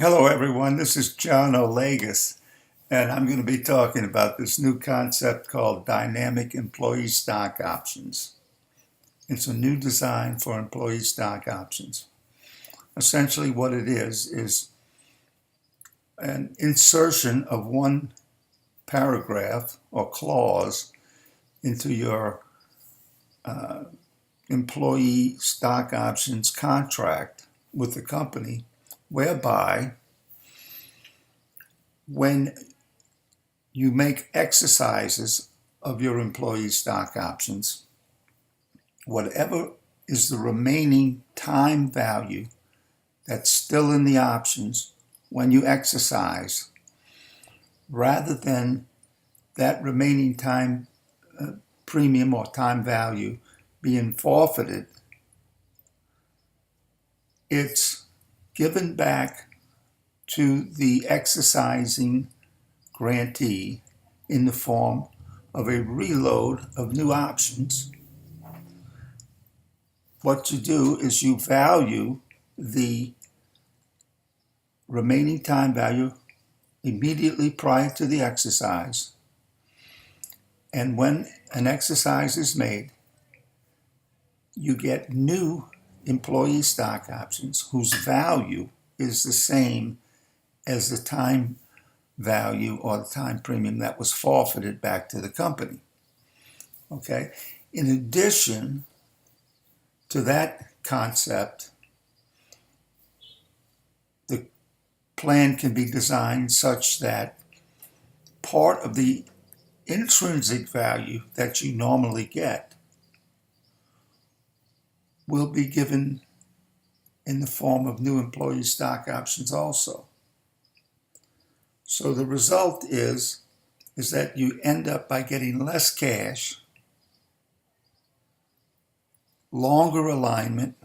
Hello, everyone. This is John O'Lagus, and I'm going to be talking about this new concept called dynamic employee stock options. It's a new design for employee stock options. Essentially, what it is an insertion of one paragraph or clause into your uh, employee stock options contract with the company, whereby when you make exercises of your employee stock options, whatever is the remaining time value that's still in the options when you exercise, rather than that remaining time premium or time value being forfeited, it's given back to the exercising grantee in the form of a reload of new options. What you do is you value the remaining time value immediately prior to the exercise. And when an exercise is made, you get new employee stock options whose value is the same as the time value or the time premium that was forfeited back to the company. Okay? In addition to that concept, the plan can be designed such that part of the intrinsic value that you normally get will be given in the form of new employee stock options also. So the result is that you end up by getting less cash, longer alignment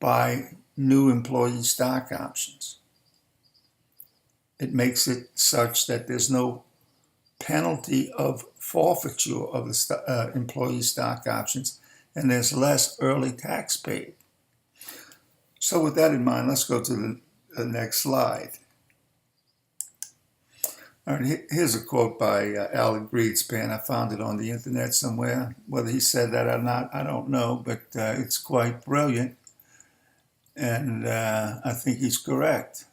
by new employee stock options. It makes it such that there's no penalty of forfeiture of the employee stock options, and there's less early tax paid. So with that in mind, let's go to the next slide. All right, here's a quote by Alan Greenspan. I found it on the internet somewhere. Whether he said that or not, I don't know, but it's quite brilliant, and I think he's correct.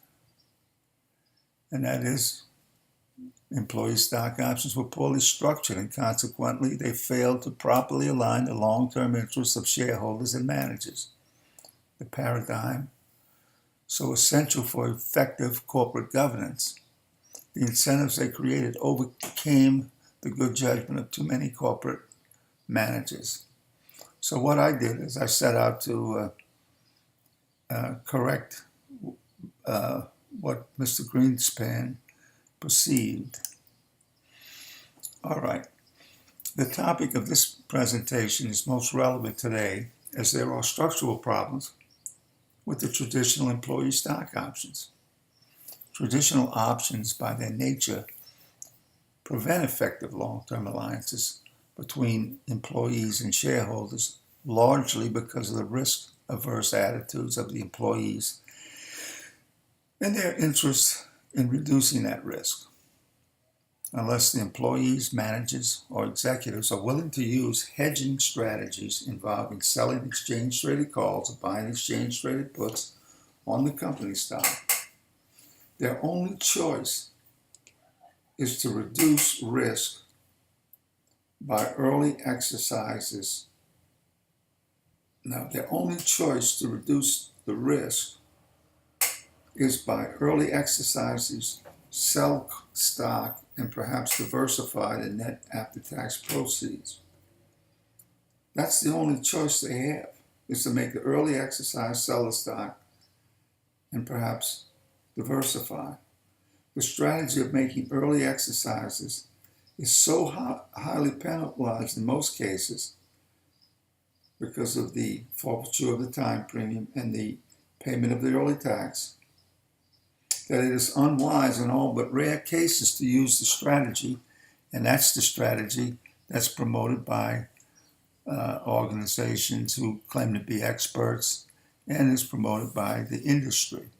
And that is, employee stock options were poorly structured, and consequently, they failed to properly align the long-term interests of shareholders and managers. The paradigm, so essential for effective corporate governance. The incentives they created overcame the good judgment of too many corporate managers. So what I did is I set out to correct what Mr. Greenspan perceived. All right. The topic of this presentation is most relevant today as there are structural problems with the traditional employee stock options. Traditional options, by their nature, prevent effective long-term alliances between employees and shareholders, largely because of the risk-averse attitudes of the employees and their interest in reducing that risk. Unless the employees, managers, or executives are willing to use hedging strategies involving selling exchange-traded calls or buying exchange-traded puts on the company stock, their only choice is to reduce risk by early exercises. Now, their only choice to reduce the risk is by early exercises, sell stock, and perhaps diversify the net after-tax proceeds. That's the only choice they have, is to make the early exercise, sell the stock, and perhaps diversify. The strategy of making early exercises is so highly penalized in most cases because of the forfeiture of the time premium and the payment of the early tax, that it is unwise in all but rare cases to use the strategy, and that's the strategy that's promoted by organizations who claim to be experts and is promoted by the industry.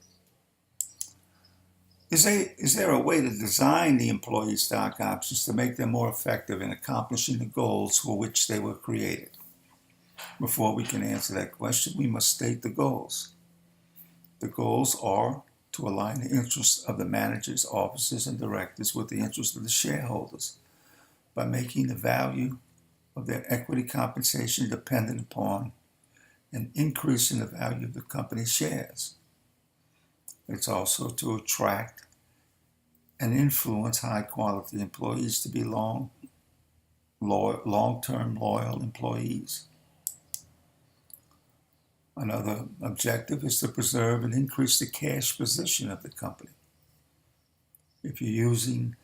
Is there a way to design the employee stock options to make them more effective in accomplishing the goals for which they were created? Before we can answer that question, we must state the goals. The goals are to align the interests of the managers, officers, and directors with the interests of the shareholders by making the value of their equity compensation dependent upon and increasing the value of the company's shares. It's also to attract and influence high-quality employees to be long-term loyal employees. Another objective is to preserve and increase the cash position of the company. If you're using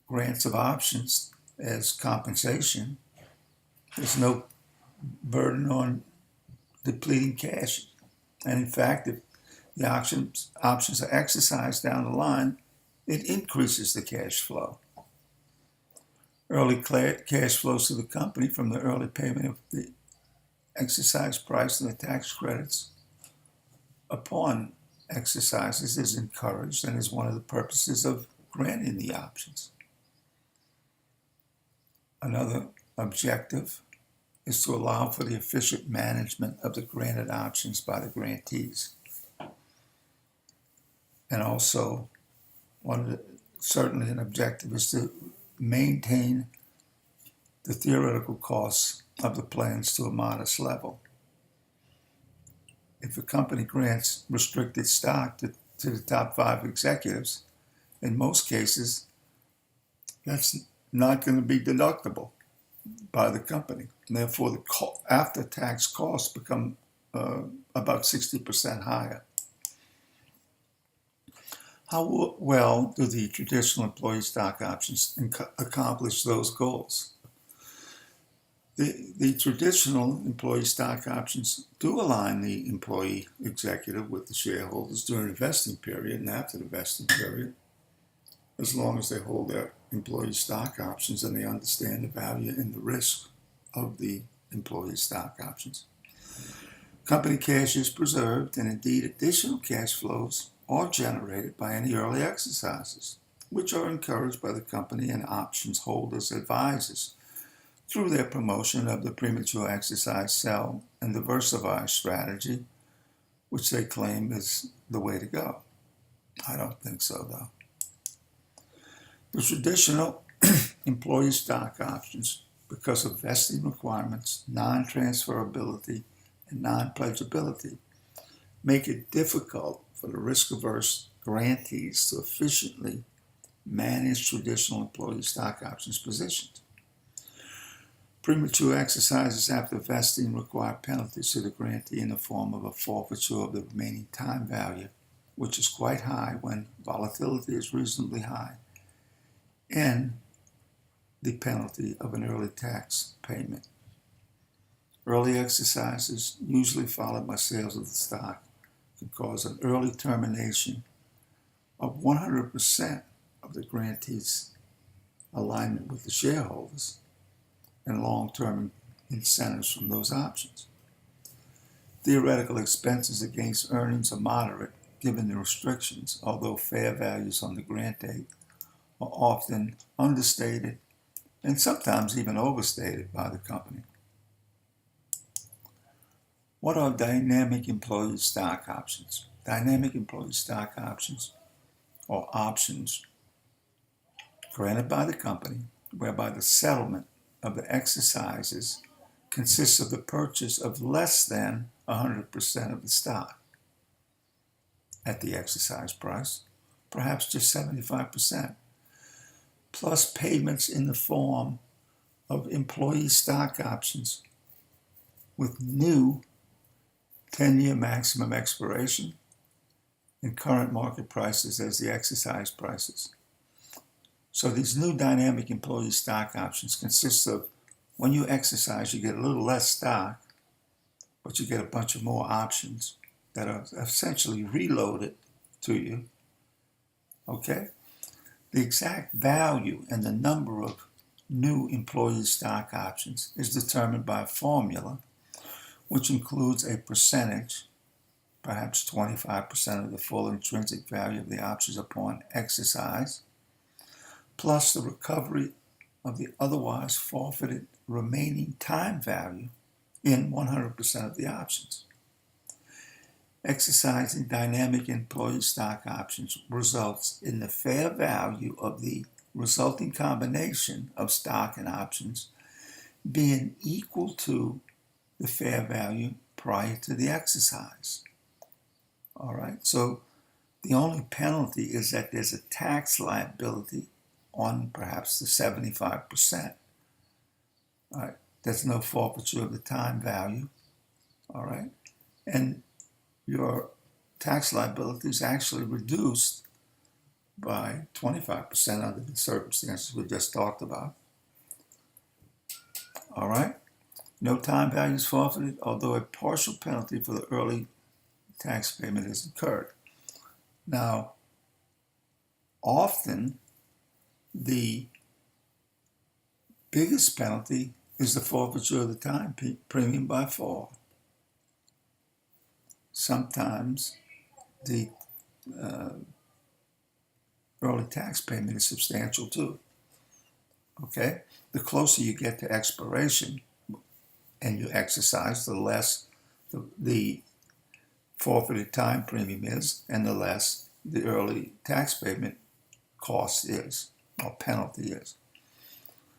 grants of options as compensation, there's no burden on depleting cash. And in fact, if the options are exercised down the line, it increases the cash flow. Early cash flows to the company from the early payment of the exercise price and the tax credits upon exercises is encouraged and is one of the purposes of granting the options. Another objective is to allow for the efficient management of the granted options by the grantees. And also, certainly an objective is to maintain the theoretical costs of the plans to a modest level. If a company grants restricted stock to the top 5 executives, in most cases, that's not going to be deductible by the company. And therefore, the after-tax costs become about 60% higher. How well do the traditional employee stock options accomplish those goals? The traditional employee stock options do align the employee executive with the shareholders during the vesting period and after the vesting period, as long as they hold their employee stock options and they understand the value and the risk of the employee stock options. Company cash is preserved, and indeed additional cash flows are generated by any early exercises, which are encouraged by the company and options holders' advisors through their promotion of the premature exercise sell and diversify strategy, which they claim is the way to go. I don't think so, though. The traditional employee stock options, because of vesting requirements, non-transferability, and non-pledgeability, make it difficult for the risk-averse grantees to efficiently manage traditional employee stock options positions. Premature exercises after vesting require penalties to the grantee in the form of a forfeiture of the remaining time value, which is quite high when volatility is reasonably high, and the penalty of an early tax payment. Early exercises, usually followed by sales of the stock, can cause an early termination of 100% of the grantee's alignment with the shareholders and long-term incentives from those options. Theoretical expenses against earnings are moderate given the restrictions, although fair values on the grant date are often understated and sometimes even overstated by the company. What are dynamic employee stock options? Dynamic employee stock options are options granted by the company whereby the settlement of the exercises consists of the purchase of less than 100% of the stock at the exercise price, perhaps just 75%, plus payments in the form of employee stock options with new 10-year maximum expiration and current market prices as the exercise prices. So these new dynamic employee stock options consist of, when you exercise, you get a little less stock, but you get a bunch of more options that are essentially reloaded to you. Okay? The exact value and the number of new employee stock options is determined by a formula which includes a percentage perhaps 25% of the full intrinsic value of the options upon exercise, plus the recovery of the otherwise forfeited remaining time value in 100% of the options. Exercising dynamic employee stock options results in the fair value of the resulting combination of stock and options being equal to the fair value prior to the exercise. All right, so the only penalty is that there's a tax liability on perhaps the 75%. All right, there's no forfeiture of the time value. All right, and your tax liability is actually reduced by 25% under the circumstances we just talked about. All right, no time value is forfeited, although a partial penalty for the early tax payment is incurred. Now, often the biggest penalty is the forfeiture of the time premium by fall. Sometimes the early tax payment is substantial too. Okay? The closer you get to expiration and you exercise, the less the forfeited time premium is, and the less the early tax payment cost is, or penalty is.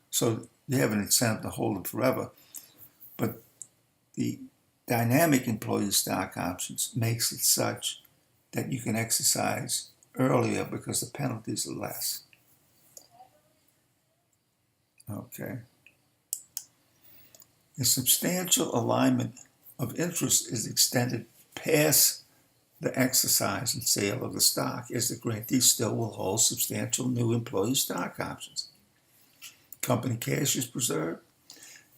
So you have an incentive to hold it forever, but the dynamic employee stock options makes it such that you can exercise earlier because the penalties are less. Okay. A substantial alignment of interest is extended past the exercise and sale of the stock, as the grantee still will hold substantial new employee stock options. Company cash is preserved,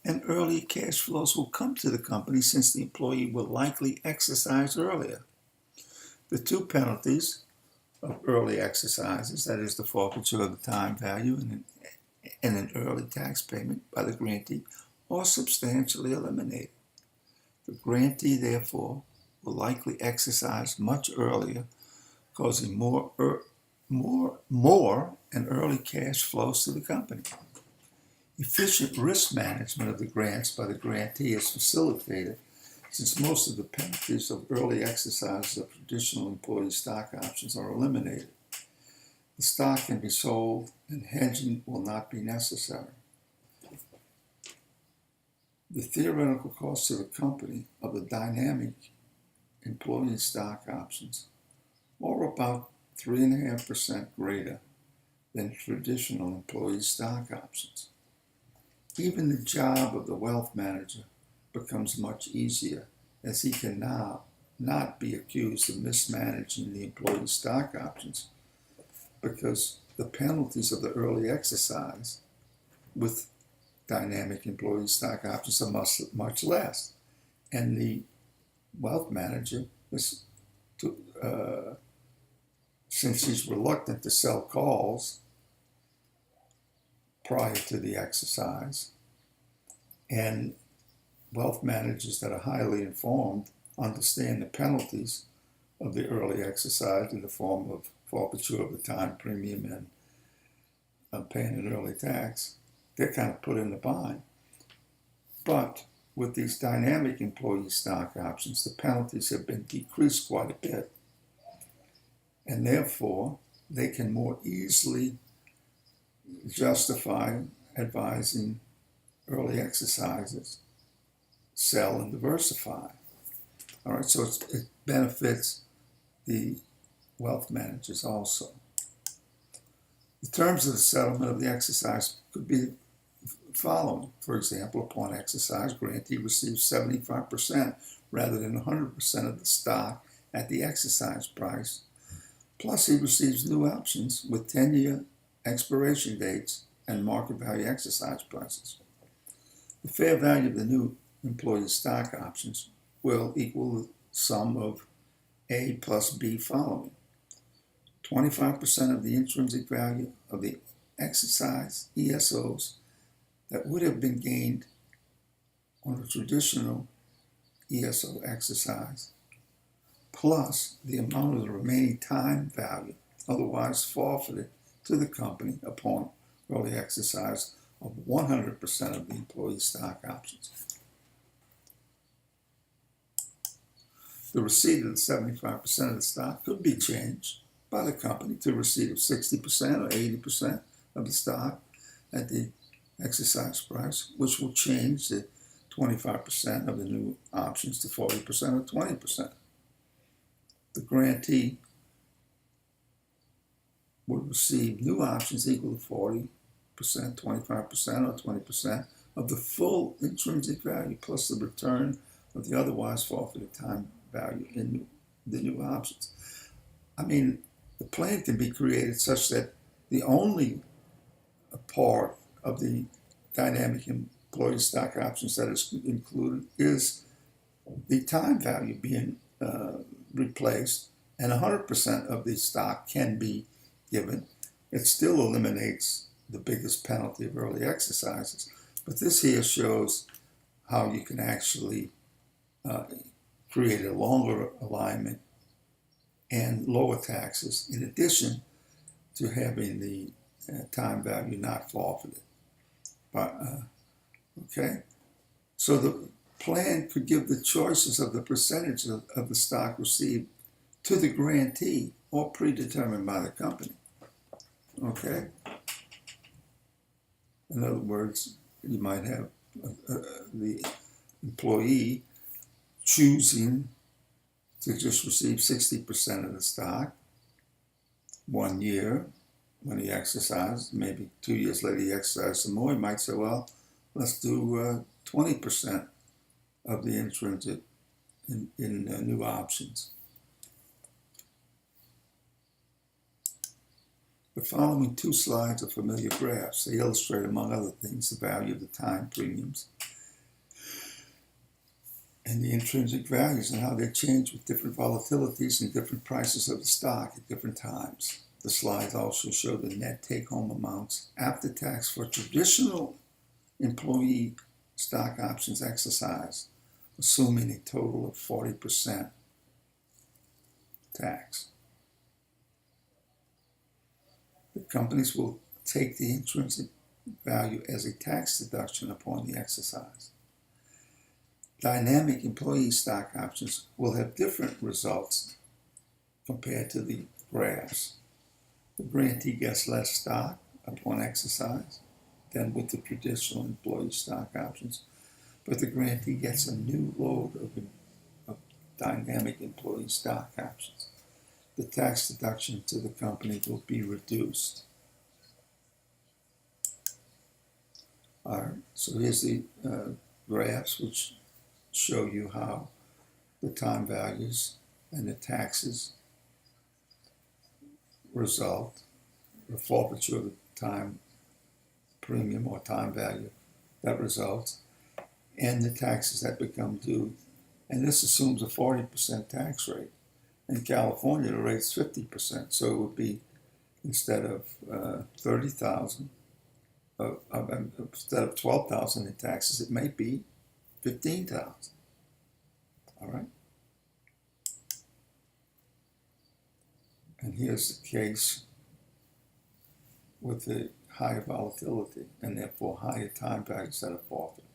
and early cash flows will come to the company since the employee will likely exercise earlier. The two penalties of early exercises, that is the forfeiture of the time value and an early tax payment by the grantee, are substantially eliminated. The grantee, therefore, will likely exercise much earlier, causing more and early cash flows to the company. Efficient risk management of the grants by the grantee is facilitated since most of the penalties of early exercises of traditional employee stock options are eliminated. The stock can be sold and hedging will not be necessary. The theoretical cost to the company of the dynamic employee stock options are about 3.5% greater than traditional employee stock options. Even the job of the wealth manager becomes much easier, as he can now not be accused of mismanaging the employee stock options, because the penalties of the early exercise with dynamic employee stock options are much less. And the wealth manager, since he's reluctant to sell calls prior to the exercise, and wealth managers that are highly informed understand the penalties of the early exercise in the form of forfeiture of the time premium and paying an early tax, they're kind of put in the bind. But with these dynamic employee stock options, the penalties have been decreased quite a bit, and therefore they can more easily justify advising early exercises, sell and diversify. All right, so it benefits the wealth managers also. The terms of the settlement of the exercise could be the following. For example, upon exercise, grantee receives 75% rather than 100% of the stock at the exercise price, plus he receives new options with 10-year expiration dates and market value exercise prices. The fair value of the new employee stock options will equal the sum of A plus B following: 25% of the intrinsic value of the exercise ESOs that would have been gained on a traditional ESO exercise, plus the amount of the remaining time value otherwise forfeited to the company upon early exercise of 100% of the employee stock options. The receipt of the 75% of the stock could be changed by the company to a receipt of 60% or 80% of the stock at the exercise price, which will change the 25% of the new options to 40% or 20%. The grantee would receive new options equal to 40%, 25%, or 20% of the full intrinsic value plus the return of the otherwise forfeited time value in the new options. I mean, the plan can be created such that the only part of the dynamic employee stock options that is included is the time value being replaced, and 100% of the stock can be given. It still eliminates the biggest penalty of early exercises, but this here shows how you can actually create a longer alignment and lower taxes in addition to having the time value not forfeited. Okay, so the plan could give the choices of the percentage of the stock received to the grantee or predetermined by the company. Okay, in other words, you might have the employee choosing to just receive 60% of the stock 1 year when he exercised. Maybe 2 years later he exercised some more. He might say, well, let's do 20% of the intrinsic in new options. The following 2 slides are familiar graphs. They illustrate, among other things, the value of the time premiums and the intrinsic values and how they change with different volatilities and different prices of the stock at different times. The slides also show the net take-home amounts after tax for traditional employee stock options exercise, assuming a total of 40% tax. The companies will take the intrinsic value as a tax deduction upon the exercise. Dynamic employee stock options will have different results compared to the graphs. The grantee gets less stock upon exercise than with the traditional employee stock options, but the grantee gets a new load of dynamic employee stock options. The tax deduction to the company will be reduced. All right, so here's the graphs which show you how the time values and the taxes result, the forfeiture of the time premium or time value that results, and the taxes that become due. And this assumes a 40% tax rate. In California, the rate's 50%, so it would be, instead of $30,000, instead of $12,000 in taxes, it may be $15,000. All right. And here's the case with the higher volatility and therefore higher time values that are forfeited.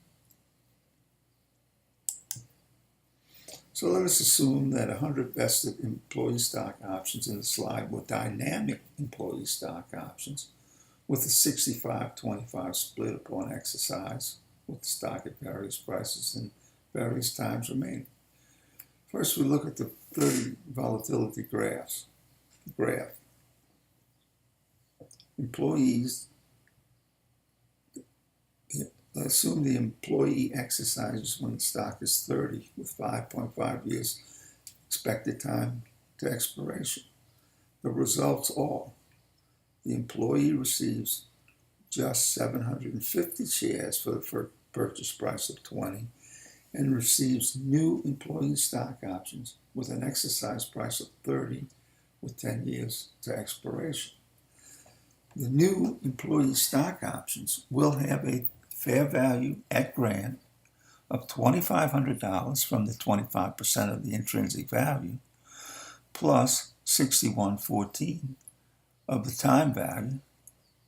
So let us assume that 100 vested employee stock options in the slide were dynamic employee stock options with a 65-25 split upon exercise, with the stock at various prices and various times remaining. First, we look at the 30 volatility graph. Employees, assume the employee exercises when the stock is 30 with 5.5 years expected time to expiration. The results are the employee receives just 750 shares for the purchase price of 20 and receives new employee stock options with an exercise price of 30 with 10 years to expiration. The new employee stock options will have a fair value at grant of $2,500 from the 25% of the intrinsic value, plus 6114 of the time value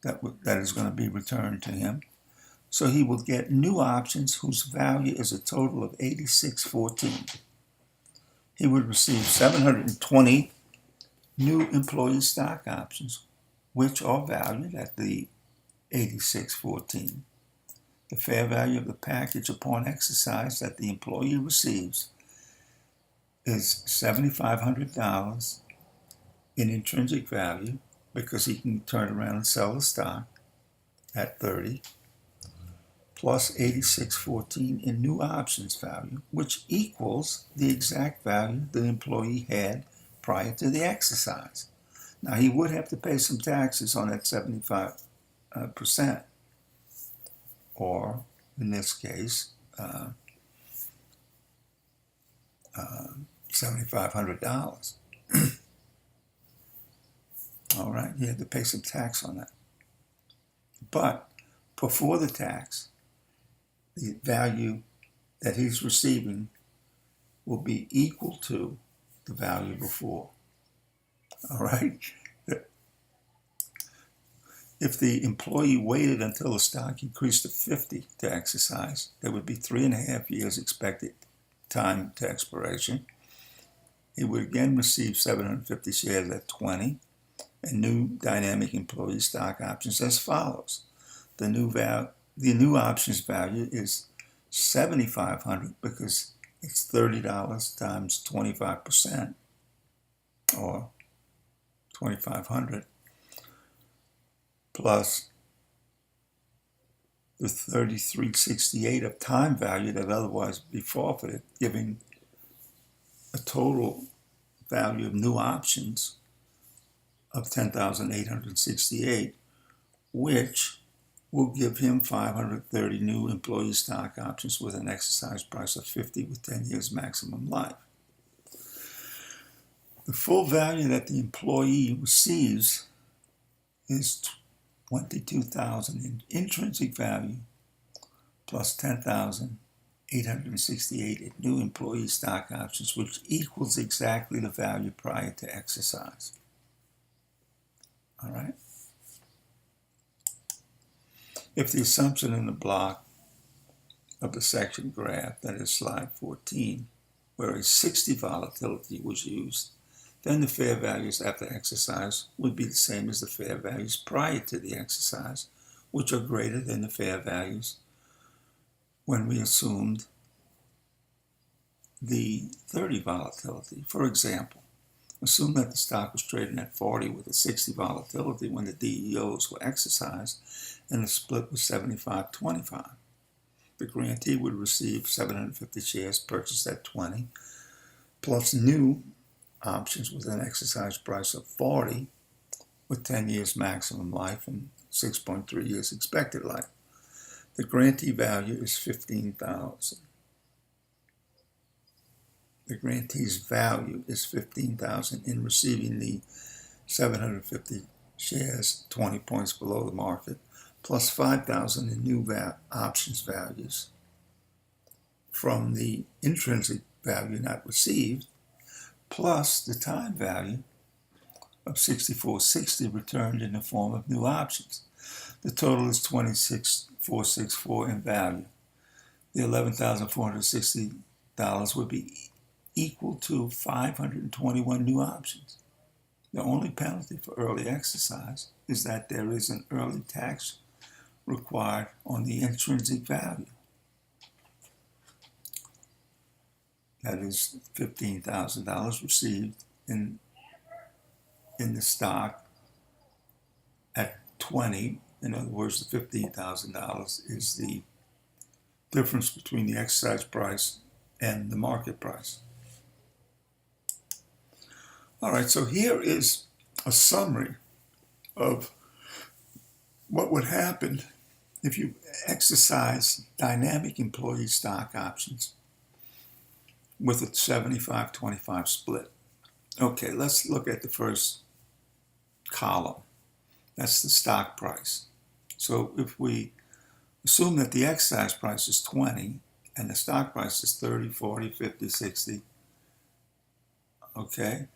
that is going to be returned to him. So he will get new options whose value is a total of 8614. He would receive 720 new employee stock options, which are valued at the 8614. The fair value of the package upon exercise that the employee receives is $7,500 in intrinsic value, because he can turn around and sell the stock at 30, plus 8614 in new options value, which equals the exact value the employee had prior to the exercise. Now, he would have to pay some taxes on that 75%, or in this case, $7,500. All right, he had to pay some tax on that. But before the tax, the value that he's receiving will be equal to the value before. All right? If the employee waited until the stock increased to 50 to exercise, there would be 3.5 years expected time to expiration. He would again receive 750 shares at 20 and new dynamic employee stock options as follows. The new options value is $7,500 because it's $30 times 25%, or $2,500, plus the $33.68 of time value that otherwise would be forfeited, giving a total value of new options of $10,868, which will give him 530 new employee stock options with an exercise price of 50 with 10 years maximum life. The full value that the employee receives is $22,000 in intrinsic value plus $10,868 in new employee stock options, which equals exactly the value prior to exercise. All right? If the assumption in the block of the section graph, that is slide 14, where a 60 volatility was used, then the fair values after exercise would be the same as the fair values prior to the exercise, which are greater than the fair values when we assumed the 30 volatility. For example, assume that the stock was trading at 40 with a 60 volatility when the DEOs were exercised, and the split was 75-25. The grantee would receive 750 shares purchased at 20, plus new options with an exercise price of 40, with 10 years maximum life and 6.3 years expected life. The grantee value is $15,000. The grantee's value is $15,000 in receiving the 750 shares, 20 points below the market, plus $5,000 in new options values from the intrinsic value not received, plus the time value of $64.60 returned in the form of new options. The total is $26,464 in value. The $11,460 would be equal to 521 new options. The only penalty for early exercise is that there is an early tax required on the intrinsic value. That is $15,000 received in the stock at 20. In other words, the $15,000 is the difference between the exercise price and the market price. All right, so here is a summary of what would happen if you exercise dynamic employee stock options with a 75-25 split. Okay, let's look at the first column. That's the stock price. So if we assume that the exercise price is 20 and the stock price is 30, 40, 50, 60, okay,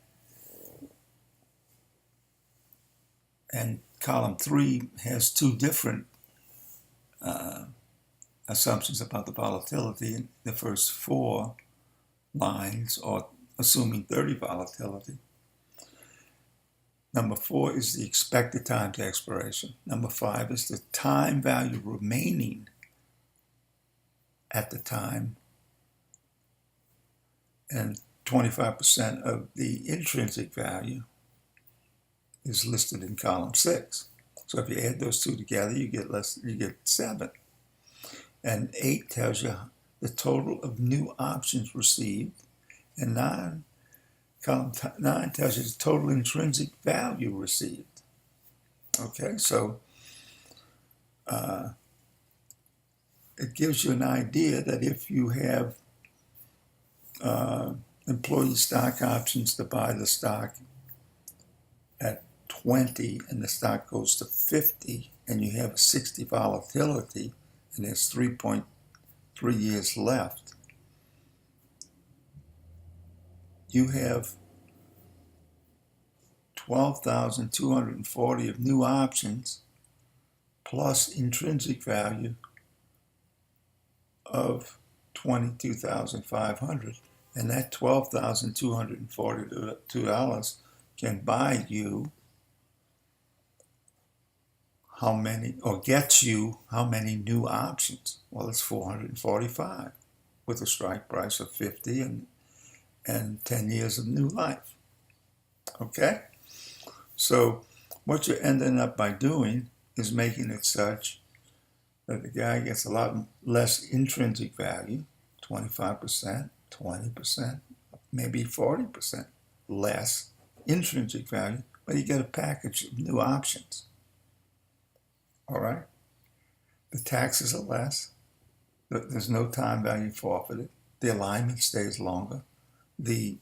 And column 3 has two different assumptions about the volatility. In the first 4 lines are assuming 30 volatility. Number 4 is the expected time to expiration. Number 5 is the time value remaining at the time, and 25% of the intrinsic value is listed in column 6. So if you add those two together, you get 7. And 8 tells you the total of new options received, and column 9 tells you the total intrinsic value received. Okay, so it gives you an idea that if you have employee stock options to buy the stock at 20 and the stock goes to 50 and you have a 60 volatility and there's 3.3 years left, you have 12,240 of new options plus intrinsic value of 22,500, and that $12,242 can buy you how many, or gets you how many new options? Well, it's 445 with a strike price of 50 and 10 years of new life. Okay? So what you're ending up by doing is making it such that the guy gets a lot less intrinsic value, 25%, 20%, maybe 40% less intrinsic value, but you get a package of new options. All right? The taxes are less. There's no time value forfeited. The alignment stays longer. The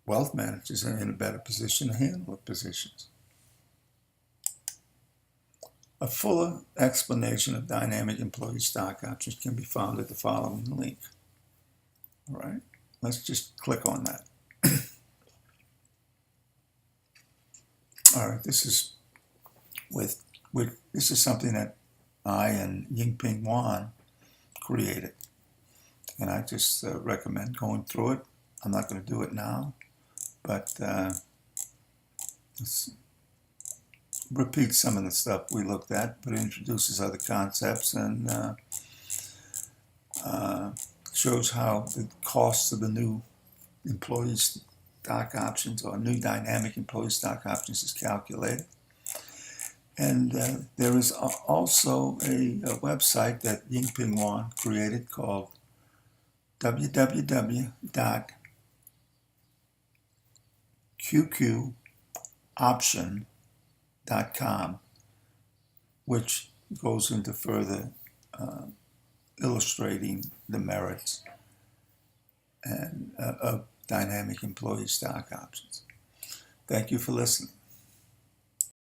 wealth managers are in a better position to handle the positions. A fuller explanation of dynamic employee stock options can be found at the following link. All right, let's just click on that. All right, this is this is something that I and Yingping Wan created, and I just recommend going through it. I'm not going to do it now, but let's repeat some of the stuff we looked at, but it introduces other concepts and shows how the costs of the new employee stock options or new dynamic employee stock options is calculated. And there is also a website that Yingping Wan created called www.qqoption.com, which goes into further illustrating the merits and of dynamic employee stock options. Thank you for listening.